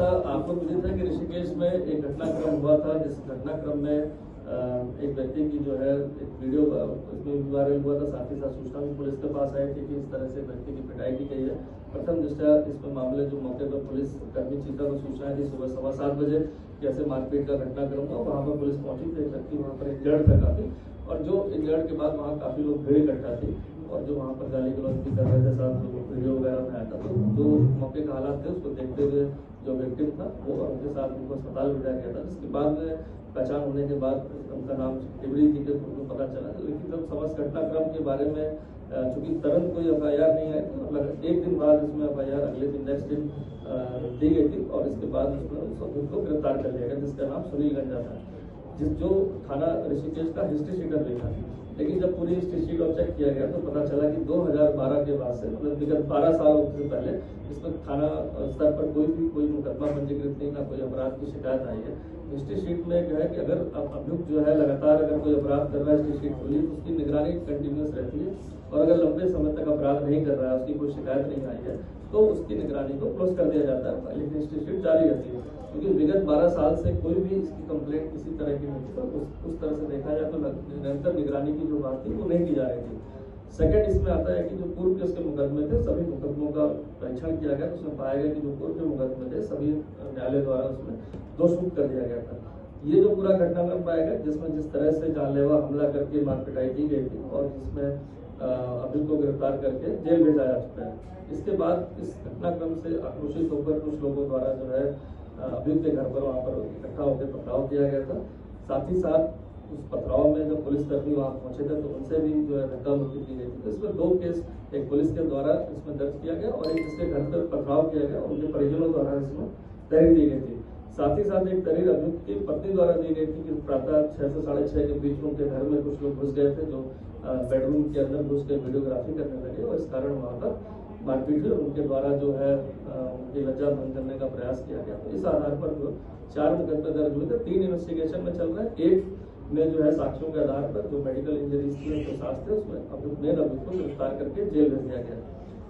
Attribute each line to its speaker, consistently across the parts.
Speaker 1: जैसा आपको विदित है कि ऋषिकेश में एक घटनाक्रम हुआ था, जिस घटनाक्रम में एक व्यक्ति की जो है एक वीडियो इसमें वायरल हुआ था। साथ ही साथ सूचना भी पुलिस के पास आई थी कि इस तरह से व्यक्ति की पिटाई की गई है। प्रथम दृष्टया इसमें मामले जो मौके पर पुलिस कर्मी चीता को सूचना थी सुबह 7:15 बजे कि ऐसे मारपीट का घटनाक्रम हुआ। वहाँ पर पुलिस पहुंची तो एक व्यक्ति वहाँ पर इंजर्ड था काफी, और जो इंजर्ड के बाद वहाँ काफी लोग भीड़ इकट्ठा थी और जो वहाँ पर गाली गलौज भी कर रहे थे, साथ जो वीडियो वगैरह में आया था। तो जो मौके का हालात थे उसको देखते हुए जो विक्टिम था वो और उनके साथ उनको अस्पताल भेजा गया था, जिसके बाद में पहचान होने के बाद उनका नाम टिबड़ी थी उनको पता चला। लेकिन जब समस्त घटनाक्रम के बारे में चूंकि तुरंत कोई FIR नहीं आई थी, मतलब एक दिन बाद इसमें FIR अगले दिन नेक्स्ट दिन दी गई थी और इसके बाद उसमें उनको गिरफ्तार कर लिया गया, जिसका नाम सुनील गंजा था, जो थाना ऋषिकेश का हिस्ट्री शीटर भी था। लेकिन जब पूरी हिस्ट्री शीट और चेक किया गया तो पता चला कि 2012 के बाद से, मतलब विगत 12 साल से पहले इसमें थाना स्तर पर कोई मुकदमा पंजीकृत नहीं, ना कोई अपराध की शिकायत आई है। हिस्ट्री शीट में जो है कि अगर अभियुक्त जो है लगातार अगर कोई अपराध कर रहा है, हिस्ट्री शीट खुली तो उसकी निगरानी कंटिन्यूस रहती है, और अगर लंबे समय तक अपराध नहीं कर रहा है, उसकी कोई शिकायत नहीं आई है, तो उसकी निगरानी को क्लोज कर दिया जाता है, लेकिन हिस्ट्री शीट जारी रहती है। क्योंकि विगत 12 साल से कोई भी इसकी कंप्लेंट किसी तरह की नहीं थी, तो उस तरह से देखा जाए तो निरंतर निगरानी की जो बात थी वो नहीं की जा रही थी। सेकंड इसमें आता है कि जो पूर्व के उसके मुकदमे थे, सभी मुकदमों का परीक्षण किया गया तो उसमें पाया गया कि जो पूर्व के मुकदमे थे सभी न्यायालय द्वारा उसमें दोषमुक्त कर दिया गया था। ये जो पूरा घटनाक्रम पाया गया जिसमें जिस तरह से जानलेवा हमला करके मारपिटाई की गई थी और जिसमें अभियुक्त को गिरफ्तार करके जेल भेजा जा चुका है। इसके बाद इस घटनाक्रम से आक्रोशित होकर कुछ लोगों द्वारा जो है अभियुक्त के घर पर वहाँ पर इकट्ठा होकर पथराव किया गया था। साथ ही साथ उस पथराव में जब पुलिसकर्मी वहाँ पहुंचे थे तो उनसे भी जो है धक्का मुक्की की गई थी। तो इसमें 2 केस एक पुलिस के द्वारा इसमें दर्ज किया गया और एक जिसके घर पर पथराव किया गया उनके परिजनों द्वारा इसमें तहरीर दी गई थी। साथ ही साथ एक तहरीर अभियुक्त की पत्नी द्वारा दी गई थी कि प्रातः 6 से 6:30 के बीच उनके घर में कुछ लोग घुस गए थे, जो बेडरूम के अंदर घुस के वीडियोग्राफी करने लगे और इस कारण वहाँ पर मारपीट हुई और उनके द्वारा जो है उनकी लज्जा भंग करने का प्रयास किया गया। तो इस आधार पर जो 4 मुकदमे दर्ज हुए थे, 3 इन्वेस्टिगेशन में चल रहा है। एक में जो है साक्ष्यों के आधार पर जो मेडिकल इंजरीज के साथ थे उसमें अभियुक्त को गिरफ्तार करके जेल भेज दिया गया।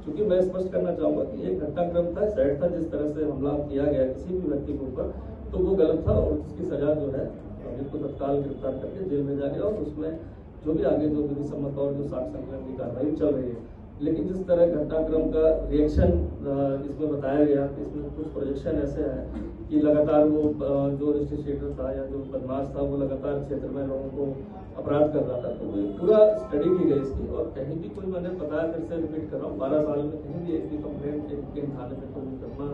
Speaker 1: क्योंकि मैं स्पष्ट करना चाहूंगा कि ये घटनाक्रम था, सेट था, जिस तरह से हमला किया गया किसी भी व्यक्ति के ऊपर तो वो गलत था और उसकी सजा जो है अभियुक्त को तत्काल गिरफ्तार करके जेल भेजा गया और उसमें जो भी आगे जो विधि सम्मत और जो साक्ष्य संकलन की कार्रवाई चल रही है। लेकिन जिस तरह घटनाक्रम का रिएक्शन इसमें बताया गया, इसमें कुछ प्रोजेक्शन ऐसे हैं कि लगातार वो जो रजिस्ट्रेटर था या जो बदमाश था वो लगातार क्षेत्र में लोगों को अपराध कर रहा था। तो वो पूरा स्टडी की गई इसकी और कहीं भी कोई, मैंने बताया फिर से रिपीट कर रहा हूँ, 12 साल में कहीं भी एक भी कंप्लेंट एक थाने में कोई मुकदमा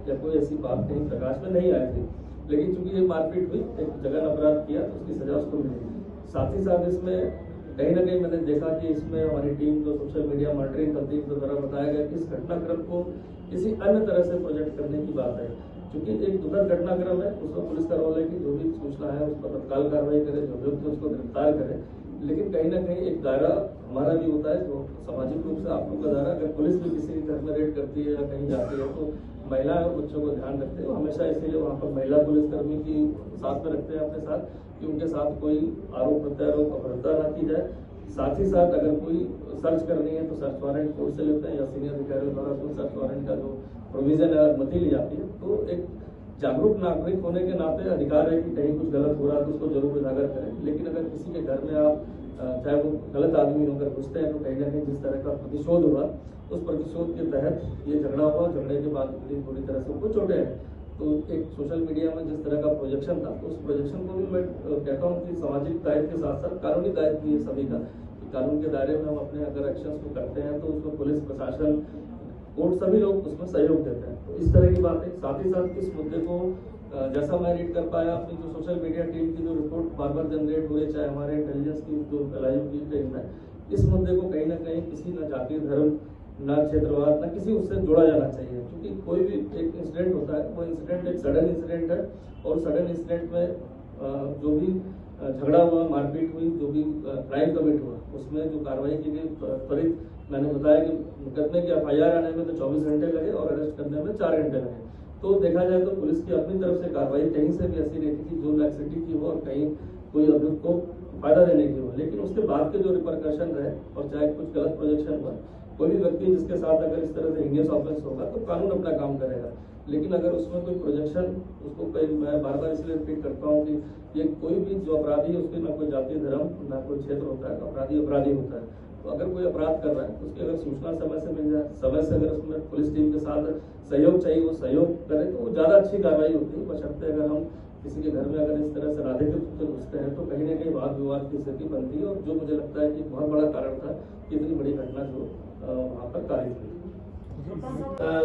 Speaker 1: या कोई ऐसी बात कहीं प्रकाश में नहीं आई थी। लेकिन चूंकि ये मारपीट हुई, एक जगह अपराध किया तो उसकी सजा उसको मिली। साथ ही साथ इसमें कहीं ना कहीं मैंने देखा कि इसमें हमारी टीम जो सोशल मीडिया मॉनिटरिंग करती है, द्वारा बताया गया कि इस घटनाक्रम को किसी अन्य तरह से प्रोजेक्ट करने की बात है। क्योंकि एक दुखद घटनाक्रम है, उसमें पुलिस का रोल है कि जो भी सूचना है उस पर तत्काल कार्रवाई करे, जो अभियुक्त है उसको गिरफ्तार करे। लेकिन कहीं ना कहीं एक दायरा हमारा भी होता है जो सामाजिक रूप से आप लोग का दायरा, अगर पुलिस भी किसी घर में रेड करती है या कहीं जाती है तो महिलाएं और बच्चों को ध्यान रखते हैं। हमेशा इसीलिए वहाँ पर महिला पुलिसकर्मी की साथ में रखते हैं अपने साथ कि उनके साथ कोई आरोप प्रत्यारोप अभद्रता न की जाए। साथ ही साथ अगर कोई सर्च करनी है तो सर्च वारंट कोर्ट से लेते हैं या सीनियर अधिकारियों द्वारा उसमें सर्च वारंट का जो प्रोविजन है अनुमति ली जाती है। तो एक जागरूक नागरिक होने के नाते अधिकार है कि कहीं कुछ गलत हो रहा है तो उसको जरूर उजागर करें। लेकिन अगर किसी के घर में आप चाहे वो गलत आदमी होकर घुसते हैं तो कहीं ना कहीं जिस तरह का प्रतिशोध हुआ उस प्रतिशोध के तहत ये झगड़ा हुआ, झगड़े के बाद पूरी तरह से उनको चोटें हैं। तो एक सोशल मीडिया में जिस तरह का प्रोजेक्शन था तो उस प्रोजेक्शन को भी मैं कहता हूँ कि सामाजिक दायित्व के साथ साथ कानूनी दायित्व भी है सभी का। कानून के दायरे में हम अपने अगर एक्शंस को करते हैं तो उसमें पुलिस प्रशासन कोर्ट सभी लोग उसमें सहयोग देते हैं। तो इस तरह की बात है। साथ ही साथ इस मुद्दे को जैसा मैं रीड कर पाया अपनी जो सोशल मीडिया टीम की जो रिपोर्ट बार बार जनरेट हो रही है, चाहे हमारे इंटेलिजेंस की जो लाइव की टीम है, इस मुद्दे को कहीं ना कहीं किसी न जाति धर्म न क्षेत्रवाद न किसी उससे जोड़ा जाना चाहिए। क्योंकि कोई भी एक इंसिडेंट होता है वो इंसिडेंट एक सडन इंसिडेंट है और सडन इंसिडेंट में जो भी झगड़ा हुआ, मारपीट हुई, जो भी क्राइम कमिट हुआ उसमें जो कार्रवाई की गई त्वरित, मैंने बताया कि मुकदमे की FIR आने में तो 24 घंटे लगे और अरेस्ट करने में 4 घंटे लगे। तो देखा जाए तो पुलिस की अपनी तरफ से कार्रवाई कहीं से भी ऐसी नहीं थी कि जो लैक्सिटी की हो और कहीं कोई अभियुक्त को फायदा देने की हो। लेकिन उसके बाद के जो रिपरकशन रहे और चाहे कुछ गलत प्रोजेक्शन हुआ, कोई भी व्यक्ति जिसके साथ अगर इस तरह से हिनियस ऑफेंस होगा तो कानून अपना काम करेगा। लेकिन अगर उसमें कोई प्रोजेक्शन, उसको मैं बार बार इसलिए रिपीट करता हूँ कि ये कोई भी जो अपराधी है उसके ना कोई जाति धर्म ना कोई क्षेत्र होता है, अपराधी अपराधी होता है। तो अगर कोई अपराध कर रहा है तो उसकी अगर सूचना समय से मिल जाए, समय से अगर उसमें पुलिस टीम के साथ सहयोग चाहिए वो सहयोग करे तो वो ज़्यादा अच्छी कार्रवाई होती है। बशर्ते अगर हम किसी के घर में अगर इस तरह से अनाधिकृत रूप से घुसते हैं तो कहीं ना कहीं वाद विवाद की स्थिति बनती है, और जो मुझे लगता है कि बहुत बड़ा कारण था कि इतनी बड़ी घटना जो वहाँ पर कारित हुई।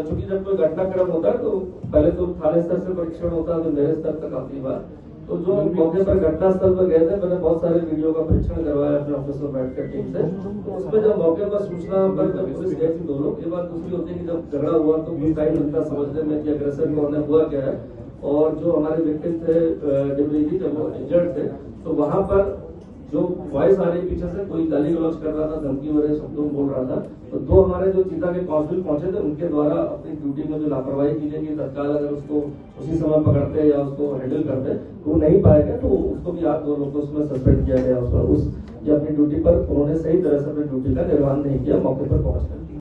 Speaker 1: चूंकि जब कोई घटनाक्रम होता है तो पहले तो थाने स्तर से परीक्षण होता है, तो मेरे स्तर तक आती बात। तो जो मौके पर घटना स्थल पर गए थे, मैंने बहुत सारे वीडियो का परीक्षण करवाया अपने ऑफिस में बैठकर टीम से। उसमें जब मौके पर सूचना पर जब पुलिस गई थी 2 लोग, ये बात दूसरी होती है कि जब झगड़ा हुआ तो कुछ टाइम लगता समझने में कि अग्रेसर कौन है, हुआ क्या है। और जो हमारे विक्टिम थे डिब्रीजी, जब वो इंजर्ड थे तो वहां पर जो वॉइस आ रही पीछे से, कोई गाली गलौज कर रहा था, धमकी भरे शब्दों बोल रहा था। तो 2 हमारे जो चीता के कांस्टेबल पहुंचे थे उनके द्वारा अपनी ड्यूटी में जो लापरवाही की गई कि तत्काल अगर उसको उसी समय पकड़ते या उसको हैंडल करते तो वो नहीं पाएगा, तो उसको भी आप 2 लोग को उसमें सस्पेंड किया गया। उस अपनी ड्यूटी पर उन्होंने सही तरह से अपनी ड्यूटी का निर्वहन नहीं किया मौके पर पहुंचकर।